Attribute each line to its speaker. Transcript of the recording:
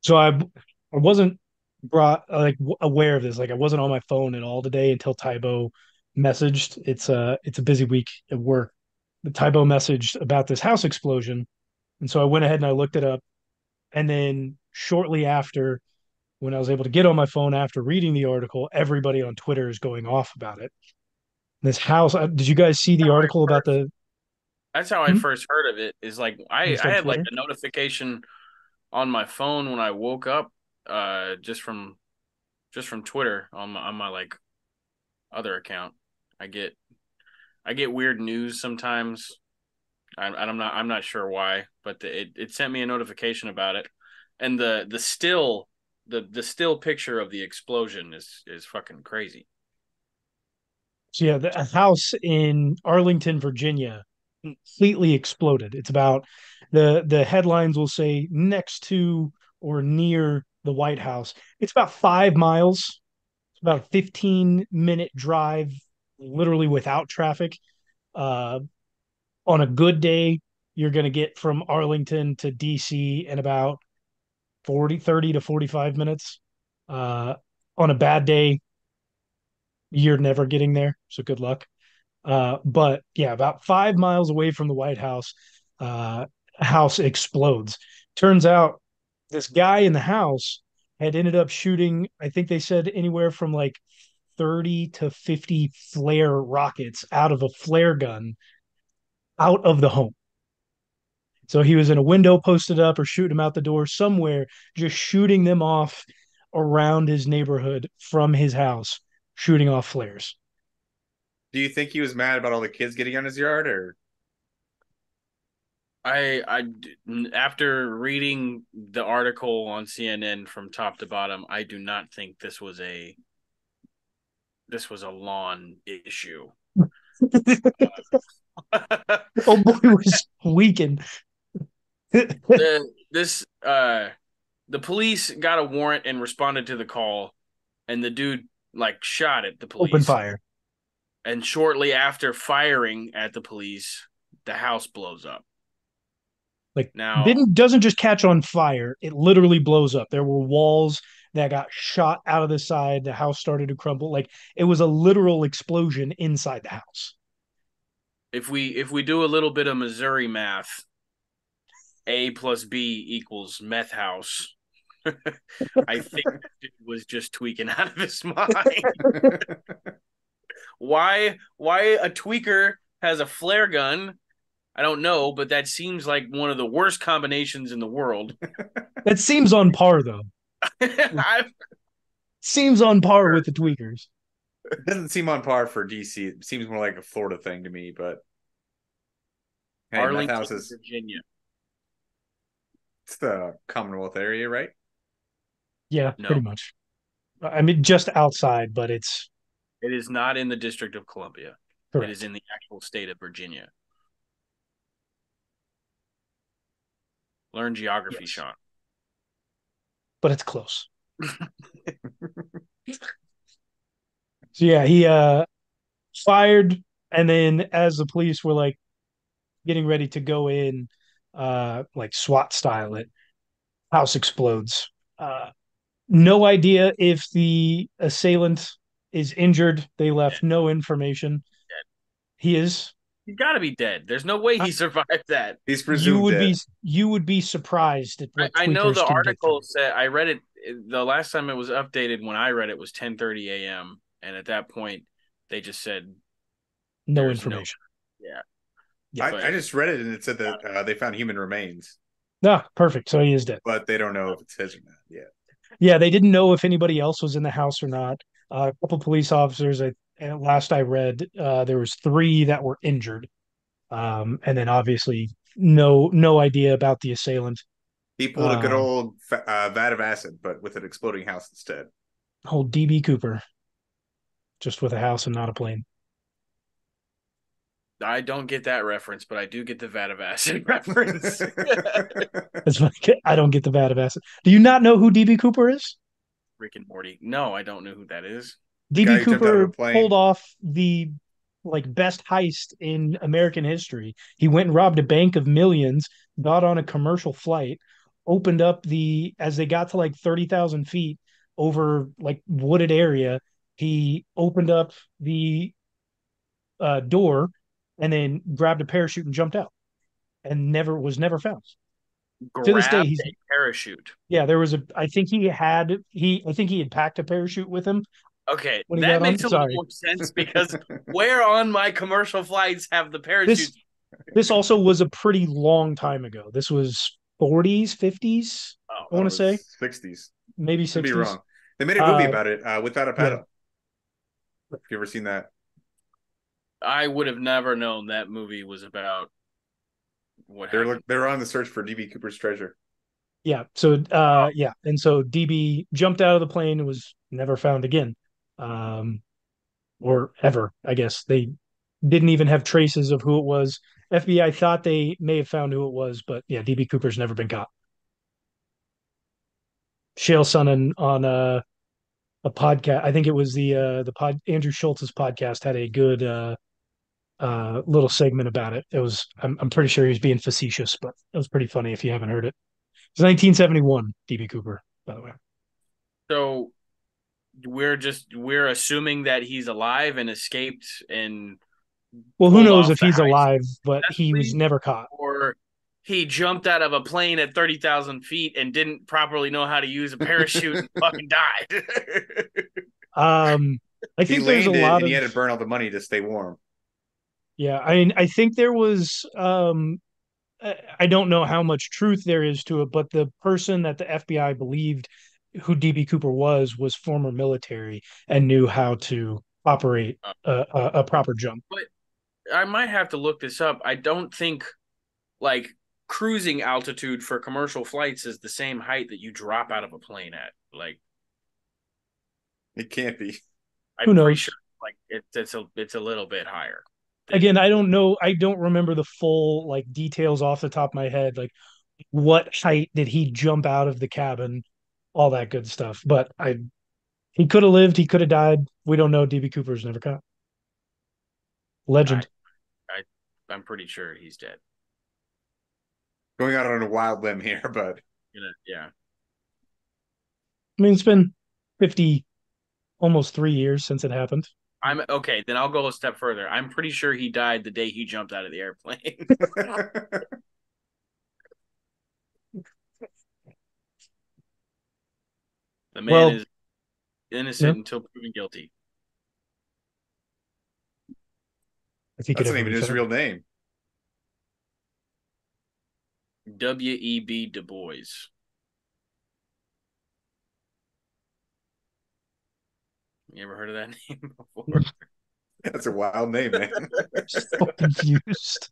Speaker 1: So I wasn't aware of this. Like I wasn't on my phone at all today until Tybo messaged. It's a busy week at work. The Tybo messaged about this house explosion, and so I went ahead and I looked it up. And then shortly after, when I was able to get on my phone after reading the article, everybody on Twitter is going off about it. This house. Did you guys see the
Speaker 2: How I
Speaker 1: article about
Speaker 2: first
Speaker 1: the?
Speaker 2: That's how I
Speaker 1: Hmm?
Speaker 2: first heard of it. Is like I
Speaker 1: Just on
Speaker 2: had like
Speaker 1: Twitter?
Speaker 2: a notification on my phone when I woke up, just from Twitter on my like other account. I get I get weird news sometimes. I'm not sure why, but it sent me a notification about it, and the still picture of the explosion is fucking crazy.
Speaker 1: So yeah, a house in Arlington, Virginia, completely exploded. It's about the headlines will say next to or near the White House. It's about 5 miles. It's about a 15-minute drive, literally without traffic. Uh, on a good day, you're going to get from Arlington to DC in about 30 to 45 minutes. Uh, on a bad day, you're never getting there. So good luck. But yeah, about 5 miles away from the White House, uh, house explodes. Turns out this guy in the house had ended up shooting, I think they said anywhere from like 30 to 50 flare rockets out of a flare gun out of the home. So he was in a window posted up or shooting them out the door somewhere, just shooting them off around his neighborhood from his house, shooting off flares.
Speaker 3: Do you think he was mad about all the kids getting on his yard, or
Speaker 2: I after reading the article on CNN from top to bottom, I do not think this was a lawn issue.
Speaker 1: Oh boy, was weakened.
Speaker 2: This the police got a warrant and responded to the call, and the dude like shot at the
Speaker 1: Open
Speaker 2: police,
Speaker 1: fire.
Speaker 2: and shortly after firing at the police, the house blows up.
Speaker 1: Like
Speaker 2: Now,
Speaker 1: didn't doesn't just catch on fire, it literally blows up. There were walls that got shot out of the side, the house started to crumble. Like it was a literal explosion inside the house.
Speaker 2: if we do a little bit of Missouri math, A plus B equals meth house. I think that dude was just tweaking out of his mind. Why a tweaker has a flare gun? I don't know, but that seems like one of the worst combinations in the world.
Speaker 1: That seems on par though.
Speaker 2: I,
Speaker 1: Seems on par with the tweakers.
Speaker 3: it doesn't seem on par for DC? It seems more like a Florida thing to me. But hey, meth
Speaker 2: Arlington,
Speaker 3: house is
Speaker 2: Virginia.
Speaker 3: it's the Commonwealth area, right?
Speaker 1: Yeah,
Speaker 2: No,
Speaker 1: pretty much. I mean, just outside, but it's
Speaker 2: it is not in the District of Columbia. It is
Speaker 1: correct.
Speaker 2: in the actual state of Virginia. Learn geography,
Speaker 1: Yes,
Speaker 2: Sean.
Speaker 1: but it's close. So yeah, he fired, and then as the police were like getting ready to go in, like SWAT style, it house explodes. No idea if the assailant is injured. They left no information. He is.
Speaker 2: He's got to be dead. There's no way he survived that.
Speaker 3: He's
Speaker 1: You
Speaker 3: presumed
Speaker 1: would
Speaker 3: dead.
Speaker 1: be you would be surprised at what
Speaker 2: I know
Speaker 1: tweakers
Speaker 2: the
Speaker 1: can get through.
Speaker 2: article said I read it the last time it was updated when I read it was 10:30 a.m. and at that point they just said
Speaker 1: No
Speaker 2: there's no
Speaker 1: information.
Speaker 2: yeah,
Speaker 1: Yeah.
Speaker 3: I
Speaker 2: but
Speaker 3: just read it and it said that they found human remains,
Speaker 1: Ah, perfect. So he is dead.
Speaker 3: but they don't know if it's his or not yet.
Speaker 1: Yeah, they didn't know if anybody else was in the house or not. A couple police officers. At last I read, there was three that were injured, and then obviously no idea about the assailant.
Speaker 3: He pulled a good
Speaker 1: Uh,
Speaker 3: old vat of acid, but with an exploding house instead.
Speaker 1: whole DB Cooper, just with a house and not a plane.
Speaker 2: I don't get that reference, but I do get the vat of acid reference.
Speaker 1: It's like I don't get the vat of acid. Do you not know who DB Cooper is?
Speaker 2: Rick and Morty. No, I don't know who that is.
Speaker 3: The
Speaker 1: DB
Speaker 3: guy who jumped out of a
Speaker 1: Cooper pulled
Speaker 3: plane.
Speaker 1: off the like best heist in American history. He went and robbed a bank of millions, got on a commercial flight, opened up the as they got to like 30,000 feet over like wooded area. He opened up the door and then grabbed a parachute and jumped out and never found. To this day,
Speaker 2: Grabbed
Speaker 1: he's
Speaker 2: a parachute.
Speaker 1: yeah. There was a. I think he had packed a parachute with him
Speaker 2: Okay,
Speaker 1: when he
Speaker 2: that
Speaker 1: got on.
Speaker 2: makes a little
Speaker 1: Sorry.
Speaker 2: more sense because where on my commercial flights have the
Speaker 1: This
Speaker 2: parachutes?
Speaker 1: this also was a pretty long time ago. This was 40s, 50s.
Speaker 2: Oh,
Speaker 1: I
Speaker 3: Thought
Speaker 1: want
Speaker 3: it
Speaker 1: to say
Speaker 3: was 60s.
Speaker 1: maybe
Speaker 3: Could be
Speaker 1: 60s.
Speaker 3: wrong. They made a movie
Speaker 1: Uh,
Speaker 3: about it, Without a
Speaker 1: yeah.
Speaker 3: Paddle. Have you ever seen that?
Speaker 2: I would have never known that movie was about what happened.
Speaker 3: They're on the search for DB Cooper's treasure.
Speaker 1: Yeah. So
Speaker 2: Oh,
Speaker 1: yeah, and so DB jumped out of the plane and was never found again. Um, or ever, I guess. They didn't even have traces of who it was. FBI thought they may have found who it was, but yeah, DB Cooper's never been caught. Shale Sonnen on a podcast, I think it was the pod Andrew Schultz's podcast had a good little segment about it. It was I'm pretty sure he was being facetious, but it was pretty funny if you haven't heard it. It's 1971, DB Cooper, by the way.
Speaker 2: so we're assuming that he's alive and escaped and
Speaker 1: Well, who
Speaker 2: pulled
Speaker 1: knows
Speaker 2: off
Speaker 1: if
Speaker 2: the
Speaker 1: he's
Speaker 2: heist
Speaker 1: alive, but he was
Speaker 2: successfully,
Speaker 1: never caught.
Speaker 2: or he jumped out of a plane at 30,000 feet and didn't properly know how to use a parachute and fucking died.
Speaker 1: Um, I
Speaker 3: He
Speaker 1: think there's a
Speaker 3: landed
Speaker 1: lot
Speaker 3: and he
Speaker 1: of
Speaker 3: had to burn all the money to stay warm.
Speaker 1: yeah. I mean, I think there was I don't know how much truth there is to it, but the person that the FBI believed who DB Cooper was former military and knew how to operate a proper jump.
Speaker 2: But I might have to look this up. I don't think like cruising altitude for commercial flights is the same height that you drop out of a plane at. Like
Speaker 3: It can't be.
Speaker 1: Who
Speaker 2: I'm pretty
Speaker 1: knows?
Speaker 2: sure like it's a little bit higher
Speaker 1: Again,
Speaker 2: than
Speaker 1: I don't know. I don't remember the full like details off the top of my head. Like what height did he jump out of the cabin? All that good stuff. But I he could have lived. He could have died. We don't know. DB Cooper's never caught.
Speaker 2: I
Speaker 1: Legend.
Speaker 2: I I'm pretty sure he's dead.
Speaker 3: Going out on a wild limb here, but
Speaker 2: Yeah.
Speaker 1: I mean, it's been 50, almost 3 years since it happened.
Speaker 2: I'm okay, then I'll go a step further. I'm pretty sure he died the day he jumped out of the airplane. The man
Speaker 1: Well,
Speaker 2: is innocent
Speaker 1: yeah,
Speaker 2: until proven guilty.
Speaker 1: if he could
Speaker 3: that's not
Speaker 1: ever
Speaker 3: even
Speaker 1: be
Speaker 3: his
Speaker 1: found.
Speaker 3: real name.
Speaker 2: W.E.B. Du Bois. You ever heard of that name before?
Speaker 3: That's a wild name, man.
Speaker 1: So confused.